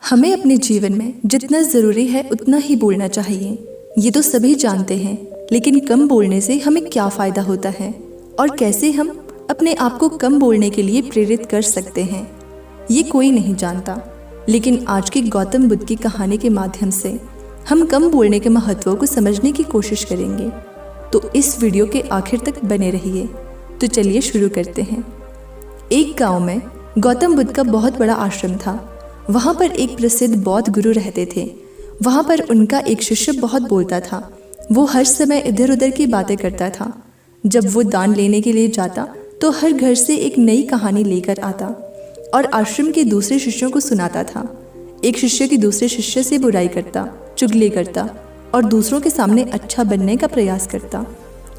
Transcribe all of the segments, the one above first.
हमें अपने जीवन में जितना ज़रूरी है उतना ही बोलना चाहिए। ये तो सभी जानते हैं, लेकिन कम बोलने से हमें क्या फ़ायदा होता है और कैसे हम अपने आप को कम बोलने के लिए प्रेरित कर सकते हैं, ये कोई नहीं जानता। लेकिन आज की गौतम बुद्ध की कहानी के माध्यम से हम कम बोलने के महत्व को समझने की कोशिश करेंगे। तो इस वीडियो के आखिर तक बने रहिए। तो चलिए शुरू करते हैं। एक गांव में गौतम बुद्ध का बहुत बड़ा आश्रम था। वहाँ पर एक प्रसिद्ध बौद्ध गुरु रहते थे। वहाँ पर उनका एक शिष्य बहुत बोलता था। वो हर समय इधर उधर की बातें करता था। जब वो दान लेने के लिए जाता तो हर घर से एक नई कहानी लेकर आता और आश्रम के दूसरे शिष्यों को सुनाता था। एक शिष्य की दूसरे शिष्य से बुराई करता, चुगली करता और दूसरों के सामने अच्छा बनने का प्रयास करता।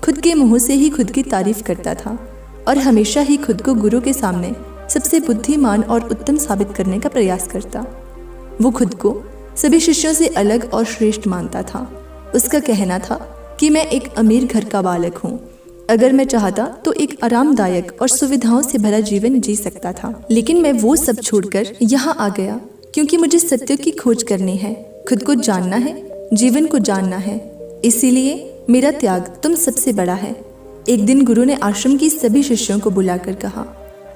खुद के मुंह से ही खुद की तारीफ करता था और हमेशा ही खुद को गुरु के सामने सबसे बुद्धिमान और उत्तम साबित करने का प्रयास करता। वो खुद को सभी शिष्यों से अलग और श्रेष्ठ मानता था। उसका कहना था कि मैं एक अमीर घर का बालक हूँ। अगर मैं चाहता तो एक आरामदायक और सुविधाओं से भरा जीवन जी सकता था, लेकिन मैं वो सब छोड़कर यहाँ आ गया क्योंकि मुझे सत्य की खोज करनी है, खुद को जानना है, जीवन को जानना है। इसीलिए मेरा त्याग तुम सबसे बड़ा है। एक दिन गुरु ने आश्रम की सभी शिष्यों को बुलाकर कहा,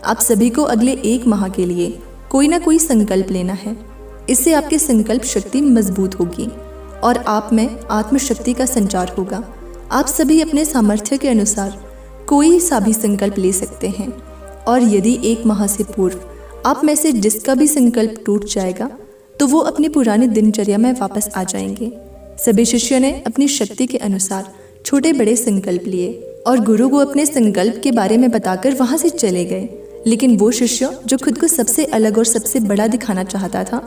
आप सभी को अगले 1 माह के लिए कोई ना कोई संकल्प लेना है। इससे आपकी संकल्प शक्ति मजबूत होगी और आप में आत्मशक्ति का संचार होगा। आप सभी अपने सामर्थ्य के अनुसार कोई सा भी संकल्प ले सकते हैं और यदि 1 माह से पूर्व आप में से जिसका भी संकल्प टूट जाएगा तो वो अपनी पुरानी दिनचर्या में वापस आ जाएंगे। सभी शिष्यों ने अपनी शक्ति के अनुसार छोटे बड़े संकल्प लिए और गुरु को अपने संकल्प के बारे में बताकर वहां से चले गए। लेकिन वो शिष्य जो खुद को सबसे अलग और सबसे बड़ा दिखाना चाहता था,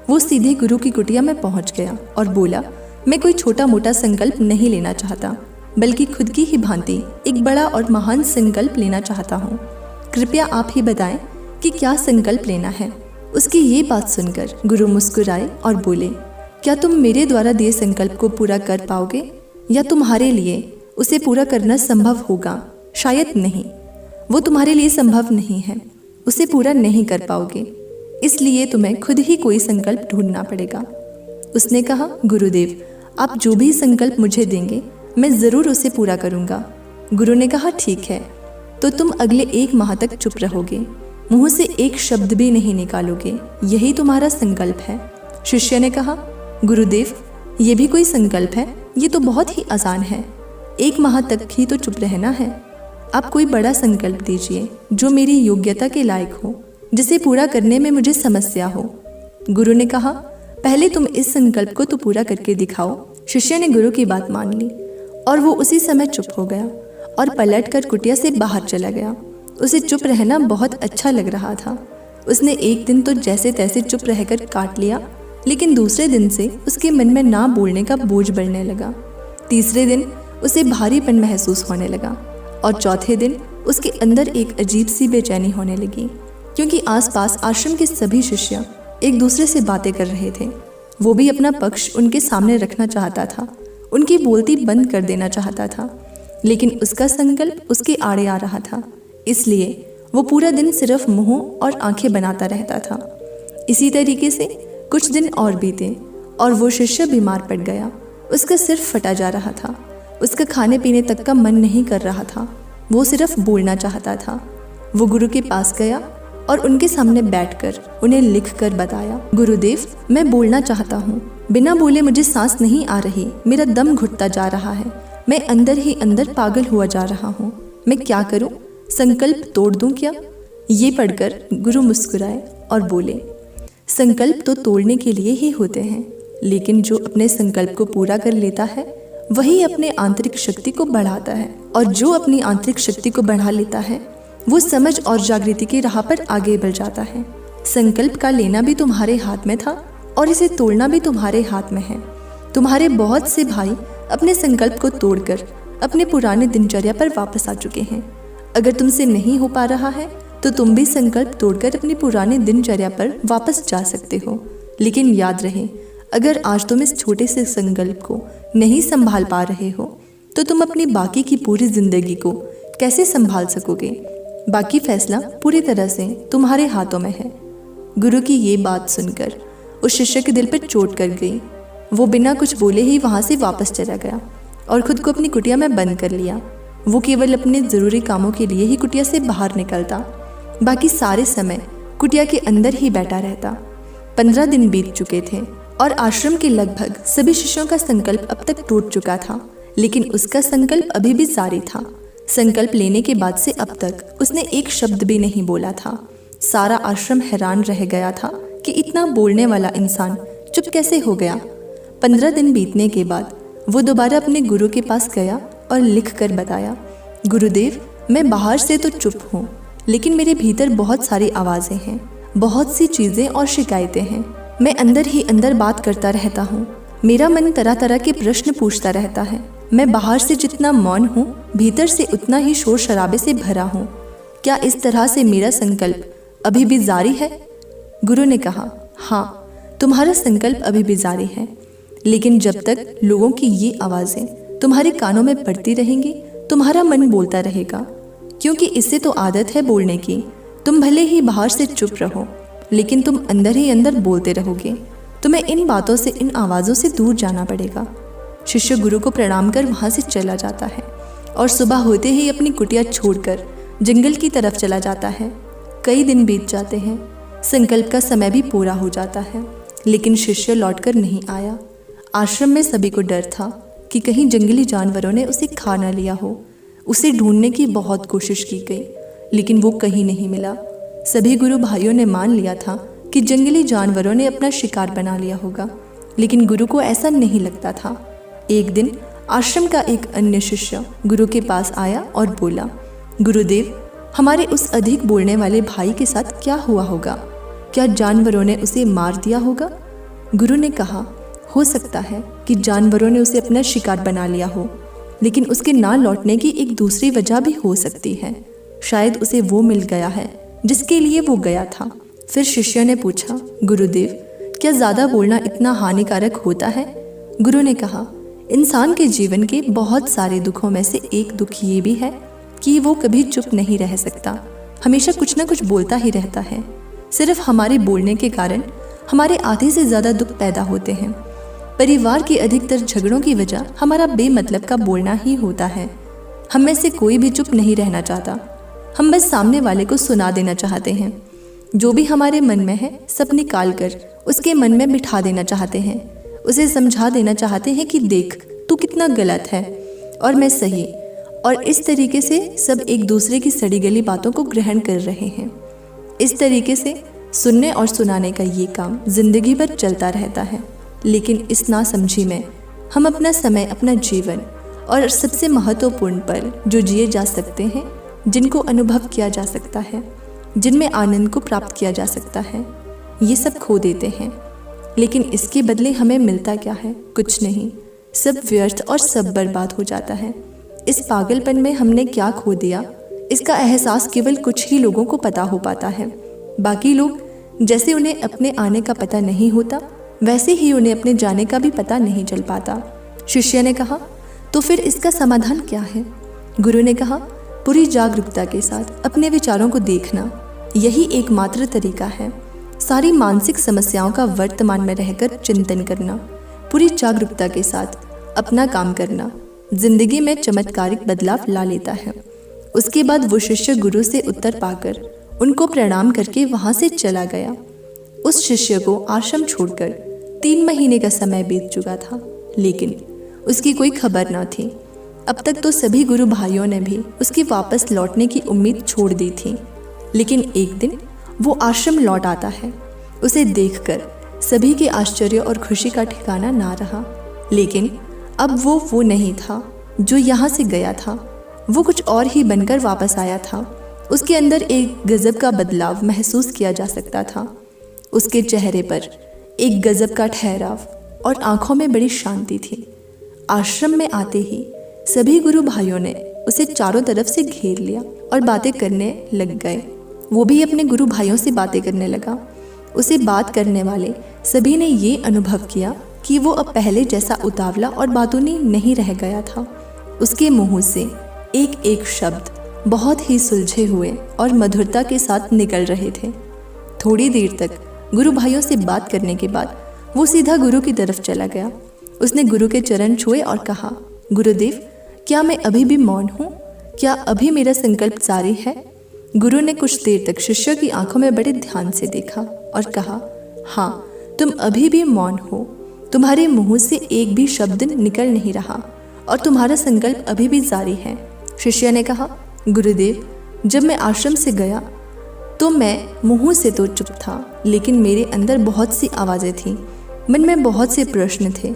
वो सीधे गुरु की कुटिया में पहुंच गया और बोला, मैं कोई छोटा मोटा संकल्प नहीं लेना चाहता, बल्कि खुद की ही भांति एक बड़ा और महान संकल्प लेना चाहता हूँ। कृपया आप ही बताएं कि क्या संकल्प लेना है। उसकी ये बात सुनकर गुरु मुस्कुराए और बोले, क्या तुम मेरे द्वारा दिए संकल्प को पूरा कर पाओगे या तुम्हारे लिए उसे पूरा करना संभव होगा? शायद नहीं, वो तुम्हारे लिए संभव नहीं है, उसे पूरा नहीं कर पाओगे, इसलिए तुम्हें खुद ही कोई संकल्प ढूंढना पड़ेगा। उसने कहा, गुरुदेव, आप जो भी संकल्प मुझे देंगे मैं ज़रूर उसे पूरा करूँगा। गुरु ने कहा, ठीक है, तो तुम अगले 1 माह तक चुप रहोगे, मुंह से एक शब्द भी नहीं निकालोगे, यही तुम्हारा संकल्प है। शिष्य ने कहा, गुरुदेव, ये भी कोई संकल्प है? ये तो बहुत ही आसान है, 1 माह तक ही तो चुप रहना है। आप कोई बड़ा संकल्प दीजिए जो मेरी योग्यता के लायक हो, जिसे पूरा करने में मुझे समस्या हो। गुरु ने कहा, पहले तुम इस संकल्प को तो पूरा करके दिखाओ। शिष्य ने गुरु की बात मान ली और वो उसी समय चुप हो गया और पलटकर कुटिया से बाहर चला गया। उसे चुप रहना बहुत अच्छा लग रहा था। उसने एक दिन तो जैसे तैसे चुप रहकर काट लिया, लेकिन दूसरे दिन से उसके मन में ना बोलने का बोझ बढ़ने लगा। तीसरे दिन उसे भारीपन महसूस होने लगा और चौथे दिन उसके अंदर एक अजीब सी बेचैनी होने लगी, क्योंकि आसपास आश्रम के सभी शिष्य एक दूसरे से बातें कर रहे थे। वो भी अपना पक्ष उनके सामने रखना चाहता था, उनकी बोलती बंद कर देना चाहता था, लेकिन उसका संकल्प उसके आड़े आ रहा था। इसलिए वो पूरा दिन सिर्फ मुंह और आंखें बनाता रहता था। इसी तरीके से कुछ दिन और बीते और वो शिष्य बीमार पड़ गया। उसका सिर फटा जा रहा था, उसका खाने पीने तक का मन नहीं कर रहा था, वो सिर्फ बोलना चाहता था। वो गुरु के पास गया और उनके सामने बैठकर उन्हें लिख कर बताया, गुरुदेव, मैं बोलना चाहता हूँ, बिना बोले मुझे सांस नहीं आ रही, मेरा दम घुटता जा रहा है, मैं अंदर ही अंदर पागल हुआ जा रहा हूँ, मैं क्या करूँ? संकल्प तोड़ दूँ क्या? ये पढ़कर गुरु मुस्कुराए और बोले, संकल्प तो तोड़ने के लिए ही होते हैं, लेकिन जो अपने संकल्प को पूरा कर लेता है वही अपने आंतरिक शक्ति को बढ़ाता है, और जो अपनी आंतरिक शक्ति को बढ़ा लेता है वो समझ और जागृति की राह पर आगे बढ़ जाता है। संकल्प का लेना भी तुम्हारे हाथ में था और इसे तोड़ना भी तुम्हारे हाथ में है। तुम्हारे बहुत से भाई अपने संकल्प को तोड़कर अपने पुराने दिनचर्या पर वापस आ चुके हैं। अगर तुमसे नहीं हो पा रहा है तो तुम भी संकल्प तोड़कर अपनी पुरानी दिनचर्या पर वापस जा सकते हो। लेकिन याद रहे, अगर आज तुम इस छोटे से संकल्प को नहीं संभाल पा रहे हो तो तुम अपनी बाकी की पूरी जिंदगी को कैसे संभाल सकोगे? बाकी फैसला पूरी तरह से तुम्हारे हाथों में है। गुरु की ये बात सुनकर उस शिष्य के दिल पर चोट कर गई। वो बिना कुछ बोले ही वहाँ से वापस चला गया और खुद को अपनी कुटिया में बंद कर लिया। वो केवल अपने ज़रूरी कामों के लिए ही कुटिया से बाहर निकलता, बाकी सारे समय कुटिया के अंदर ही बैठा रहता। 15 दिन बीत चुके थे और आश्रम के लगभग सभी शिष्यों का संकल्प अब तक टूट चुका था, लेकिन उसका संकल्प अभी भी जारी था। संकल्प लेने के बाद से अब तक उसने एक शब्द भी नहीं बोला था। सारा आश्रम हैरान रह गया था कि इतना बोलने वाला इंसान चुप कैसे हो गया। 15 दिन बीतने के बाद वो दोबारा अपने गुरु के पास गया और लिख कर बताया, गुरुदेव, मैं बाहर से तो चुप हूँ, लेकिन मेरे भीतर बहुत सारी आवाज़ें हैं, बहुत सी चीज़ें और शिकायतें हैं। मैं अंदर ही अंदर बात करता रहता हूँ। मेरा मन तरह तरह के प्रश्न पूछता रहता है। मैं बाहर से जितना मौन हूँ, भीतर से उतना ही शोर शराबे से भरा हूँ। क्या इस तरह से मेरा संकल्प अभी भी जारी है? गुरु ने कहा, हाँ, तुम्हारा संकल्प अभी भी जारी है, लेकिन जब तक लोगों की ये आवाज़ें तुम्हारे कानों में पड़ती रहेंगी, तुम्हारा मन बोलता रहेगा, क्योंकि इससे तो आदत है बोलने की। तुम भले ही बाहर से चुप रहो, लेकिन तुम अंदर ही अंदर बोलते रहोगे। तुम्हें इन बातों से, इन आवाज़ों से दूर जाना पड़ेगा। शिष्य गुरु को प्रणाम कर वहाँ से चला जाता है और सुबह होते ही अपनी कुटिया छोड़कर जंगल की तरफ चला जाता है। कई दिन बीत जाते हैं, संकल्प का समय भी पूरा हो जाता है, लेकिन शिष्य लौटकर नहीं आया। आश्रम में सभी को डर था कि कहीं जंगली जानवरों ने उसे खा न लिया हो। उसे ढूंढने की बहुत कोशिश की गई, लेकिन वो कहीं नहीं मिला। सभी गुरु भाइयों ने मान लिया था कि जंगली जानवरों ने अपना शिकार बना लिया होगा, लेकिन गुरु को ऐसा नहीं लगता था। एक दिन आश्रम का एक अन्य शिष्य गुरु के पास आया और बोला, गुरुदेव, हमारे उस अधिक बोलने वाले भाई के साथ क्या हुआ होगा? क्या जानवरों ने उसे मार दिया होगा? गुरु ने कहा, हो सकता है कि जानवरों ने उसे अपना शिकार बना लिया हो, लेकिन उसके ना लौटने की एक दूसरी वजह भी हो सकती है। शायद उसे वो मिल गया है जिसके लिए वो गया था। फिर शिष्य ने पूछा, गुरुदेव, क्या ज़्यादा बोलना इतना हानिकारक होता है? गुरु ने कहा, इंसान के जीवन के बहुत सारे दुखों में से एक दुख ये भी है कि वो कभी चुप नहीं रह सकता, हमेशा कुछ ना कुछ बोलता ही रहता है। सिर्फ हमारे बोलने के कारण हमारे आधे से ज़्यादा दुख पैदा होते हैं। परिवार के अधिकतर झगड़ों की वजह हमारा बेमतलब का बोलना ही होता है। हम में से कोई भी चुप नहीं रहना चाहता। हम बस सामने वाले को सुना देना चाहते हैं। जो भी हमारे मन में है सब निकाल कर उसके मन में बिठा देना चाहते हैं। उसे समझा देना चाहते हैं कि देख, तू कितना गलत है और मैं सही। और इस तरीके से सब एक दूसरे की सड़ी गली बातों को ग्रहण कर रहे हैं। इस तरीके से सुनने और सुनाने का ये काम जिंदगी भर चलता रहता है। लेकिन इस नासमझी में हम अपना समय, अपना जीवन और सबसे महत्वपूर्ण पल जो जिए जा सकते हैं, जिनको अनुभव किया जा सकता है, जिनमें आनंद को प्राप्त किया जा सकता है, ये सब खो देते हैं। लेकिन इसके बदले हमें मिलता क्या है? कुछ नहीं। सब व्यर्थ और सब बर्बाद हो जाता है। इस पागलपन में हमने क्या खो दिया, इसका एहसास केवल कुछ ही लोगों को पता हो पाता है। बाकी लोग जैसे उन्हें अपने आने का पता नहीं होता, वैसे ही उन्हें अपने जाने का भी पता नहीं चल पाता। शिष्य ने कहा, तो फिर इसका समाधान क्या है? गुरु ने कहा, पूरी जागरूकता के साथ अपने विचारों को देखना, यही एकमात्र तरीका है। सारी मानसिक समस्याओं का वर्तमान में रहकर चिंतन करना, पूरी जागरूकता के साथ अपना काम करना जिंदगी में चमत्कारिक बदलाव ला लेता है। उसके बाद वो शिष्य गुरु से उत्तर पाकर उनको प्रणाम करके वहाँ से चला गया। उस शिष्य को आश्रम छोड़कर 3 महीने का समय बीत चुका था, लेकिन उसकी कोई खबर न थी। अब तक तो सभी गुरु भाइयों ने भी उसके वापस लौटने की उम्मीद छोड़ दी थी, लेकिन एक दिन वो आश्रम लौट आता है। उसे देखकर सभी के आश्चर्य और खुशी का ठिकाना ना रहा। लेकिन अब वो नहीं था जो यहाँ से गया था। वो कुछ और ही बनकर वापस आया था। उसके अंदर एक गजब का बदलाव महसूस किया जा सकता था। उसके चेहरे पर एक गजब का ठहराव और आंखों में बड़ी शांति थी। आश्रम में आते ही सभी गुरु भाइयों ने उसे चारों तरफ से घेर लिया और बातें करने लग गए। वो भी अपने गुरु भाइयों से बातें करने लगा। उसे बात करने वाले सभी ने ये अनुभव किया कि वो अब पहले जैसा उतावला और बातूनी नहीं रह गया था। उसके मुंह से एक एक शब्द बहुत ही सुलझे हुए और मधुरता के साथ निकल रहे थे। थोड़ी देर तक गुरु भाइयों से बात करने के बाद वो सीधा गुरु की तरफ चला गया। उसने गुरु के चरण छुए और कहा, गुरुदेव, क्या मैं अभी भी मौन हूँ? क्या अभी मेरा संकल्प जारी है? गुरु ने कुछ देर तक शिष्य की आंखों में बड़े ध्यान से देखा और कहा, हाँ, तुम अभी भी मौन हो। तुम्हारे मुंह से एक भी शब्द निकल नहीं रहा और तुम्हारा संकल्प अभी भी जारी है। शिष्य ने कहा, गुरुदेव, जब मैं आश्रम से गया तो मैं मुंह से तो चुप था, लेकिन मेरे अंदर बहुत सी आवाज़ें थीं, मन में बहुत से प्रश्न थे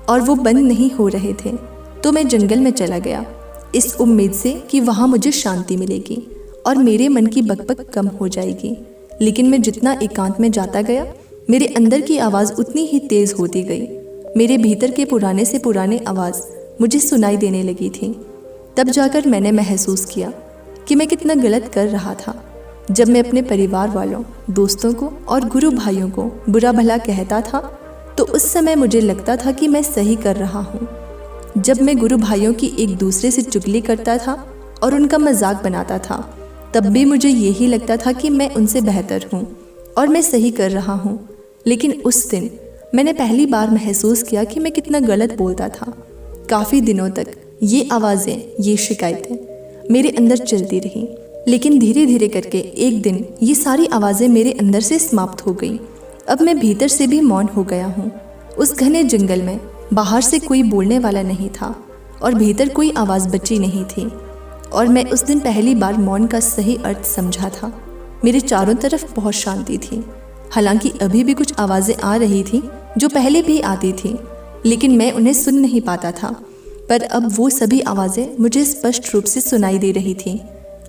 और वो बंद नहीं हो रहे थे। तो मैं जंगल में चला गया इस उम्मीद से कि वहाँ मुझे शांति मिलेगी और मेरे मन की बकबक कम हो जाएगी। लेकिन मैं जितना एकांत में जाता गया, मेरे अंदर की आवाज़ उतनी ही तेज़ होती गई। मेरे भीतर के पुराने से पुराने आवाज़ मुझे सुनाई देने लगी थी। तब जाकर मैंने महसूस किया कि मैं कितना गलत कर रहा था। जब मैं अपने परिवार वालों, दोस्तों को और गुरु भाइयों को बुरा भला कहता था तो उस समय मुझे लगता था कि मैं सही कर रहा हूँ। जब मैं गुरु भाइयों की एक दूसरे से चुगली करता था और उनका मजाक बनाता था, तब भी मुझे यही लगता था कि मैं उनसे बेहतर हूँ और मैं सही कर रहा हूँ। लेकिन उस दिन मैंने पहली बार महसूस किया कि मैं कितना गलत बोलता था। काफ़ी दिनों तक ये आवाज़ें, ये शिकायतें मेरे अंदर चलती रहीं, लेकिन धीरे धीरे करके एक दिन ये सारी आवाज़ें मेरे अंदर से समाप्त हो गई। अब मैं भीतर से भी मौन हो गया हूँ। उस घने जंगल में बाहर से कोई बोलने वाला नहीं था और भीतर कोई आवाज़ बची नहीं थी और मैं उस दिन पहली बार मौन का सही अर्थ समझा था। मेरे चारों तरफ बहुत शांति थी। हालांकि अभी भी कुछ आवाज़ें आ रही थी जो पहले भी आती थी, लेकिन मैं उन्हें सुन नहीं पाता था। पर अब वो सभी आवाज़ें मुझे स्पष्ट रूप से सुनाई दे रही थीं।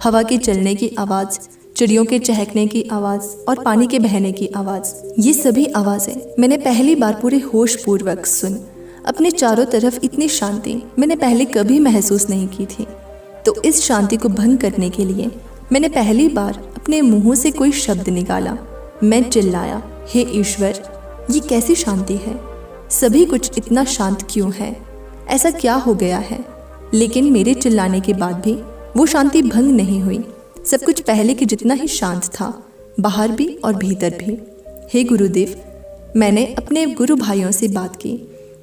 हवा के चलने की आवाज़, चिड़ियों के चहकने की आवाज़ और पानी के बहने की आवाज़, ये सभी आवाज़ें मैंने पहली बार पूरे होश पूर्वक सुन। अपने चारों तरफ इतनी शांति मैंने पहले कभी महसूस नहीं की थी। तो इस शांति को भंग करने के लिए मैंने पहली बार अपने मुंह से कोई शब्द निकाला। मैं चिल्लाया, हे ईश्वर, ये कैसी शांति है? सभी कुछ इतना शांत क्यों है? ऐसा क्या हो गया है? लेकिन मेरे चिल्लाने के बाद भी वो शांति भंग नहीं हुई। सब कुछ पहले के जितना ही शांत था, बाहर भी और भीतर भी। हे गुरुदेव, मैंने अपने गुरु भाइयों से बात की,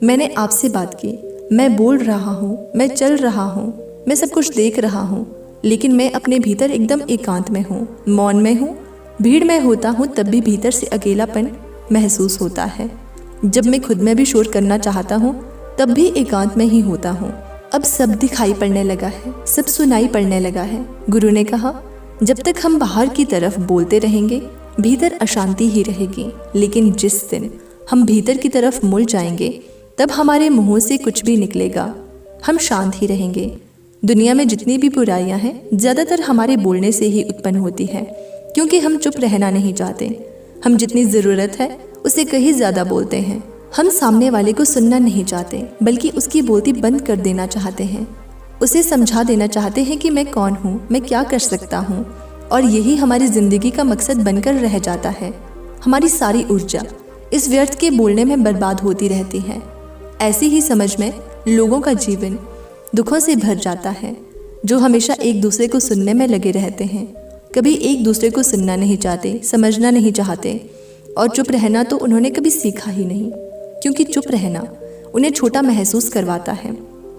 मैंने आपसे बात की। मैं बोल रहा हूँ, मैं चल रहा हूँ, मैं सब कुछ देख रहा हूँ, लेकिन मैं अपने भीतर एकदम एकांत में हूँ, मौन में हूँ। भीड़ में होता हूँ तब भी भीतर से अकेलापन महसूस होता है। जब मैं खुद में भी शोर करना चाहता हूँ तब भी एकांत में ही होता हूँ। अब सब दिखाई पड़ने लगा है, सब सुनाई पड़ने लगा है। गुरु ने कहा, जब तक हम बाहर की तरफ बोलते रहेंगे भीतर अशांति ही रहेगी, लेकिन जिस दिन हम भीतर की तरफ मुड़ जाएंगे तब हमारे मुंह से कुछ भी निकलेगा, हम शांत ही रहेंगे। दुनिया में जितनी भी बुराइयां हैं ज़्यादातर हमारे बोलने से ही उत्पन्न होती है, क्योंकि हम चुप रहना नहीं चाहते। हम जितनी ज़रूरत है उसे कहीं ज़्यादा बोलते हैं। हम सामने वाले को सुनना नहीं चाहते, बल्कि उसकी बोलती बंद कर देना चाहते हैं। उसे समझा देना चाहते हैं कि मैं कौन हूँ, मैं क्या कर सकता हूँ, और यही हमारी ज़िंदगी का मकसद बनकर रह जाता है। हमारी सारी ऊर्जा इस व्यर्थ के बोलने में बर्बाद होती रहती है। ऐसी ही समझ में लोगों का जीवन दुखों से भर जाता है, जो हमेशा एक दूसरे को सुनने में लगे रहते हैं। कभी एक दूसरे को सुनना नहीं चाहते, समझना नहीं चाहते, और चुप रहना तो उन्होंने कभी सीखा ही नहीं, क्योंकि चुप रहना उन्हें छोटा महसूस करवाता है।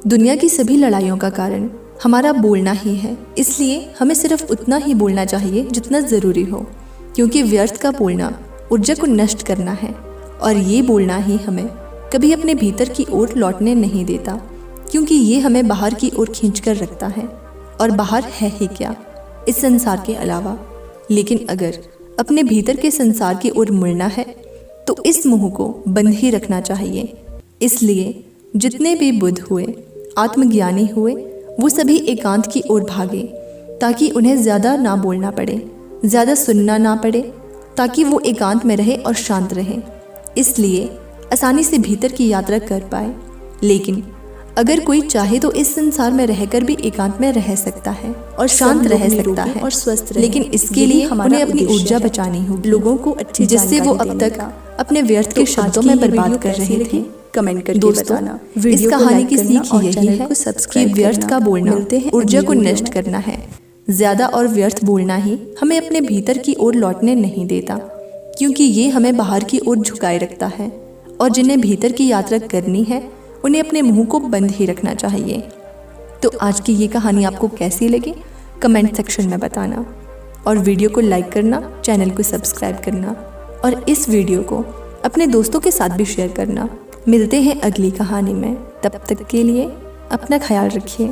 दुनिया की सभी लड़ाइयों का कारण हमारा बोलना ही है, इसलिए हमें सिर्फ उतना ही बोलना चाहिए जितना ज़रूरी हो, क्योंकि व्यर्थ का बोलना ऊर्जा को नष्ट करना है, और ये बोलना ही हमें कभी अपने भीतर की ओर लौटने नहीं देता, क्योंकि ये हमें बाहर की ओर खींच कर रखता है, और बाहर है ही क्या इस संसार के अलावा। लेकिन अगर अपने भीतर के संसार की ओर मुड़ना है तो इस मुंह को बंद ही रखना चाहिए। इसलिए जितने भी बुद्ध हुए, आत्मज्ञानी हुए, वो सभी एकांत की ओर भागे, ताकि उन्हें ज़्यादा ना बोलना पड़े, ज़्यादा सुनना ना पड़े, ताकि वो एकांत में रहे और शांत रहे। इसलिए आसानी से भीतर की यात्रा कर पाए। लेकिन अगर कोई चाहे तो इस संसार में रहकर भी एकांत में रह सकता है और शांत रह सकता है और स्वस्थ रहे। लेकिन इसके लिए उन्हें अपनी ऊर्जा बचानी होगी, लोगों को अच्छी जिससे वो अब तक अपने व्यर्थ के शब्दों में बर्बाद कर रहे थे। कमेंट करके बताना। इस कहानी की सीख यही है कि व्यर्थ का बोलना ऊर्जा को नष्ट करना है। ज़्यादा और व्यर्थ बोलना ही हमें अपने भीतर की ओर लौटने नहीं देता, क्योंकि ये हमें बाहर की ओर झुकाए रखता है, और जिन्हें भीतर की यात्रा करनी है उन्हें अपने मुंह को बंद ही रखना चाहिए। तो आज की ये कहानी आपको कैसी लगी कमेंट सेक्शन में बताना, और वीडियो को लाइक करना, चैनल को सब्सक्राइब करना और इस वीडियो को अपने दोस्तों के साथ भी शेयर करना। मिलते हैं अगली कहानी में, तब तक के लिए अपना ख्याल रखिए।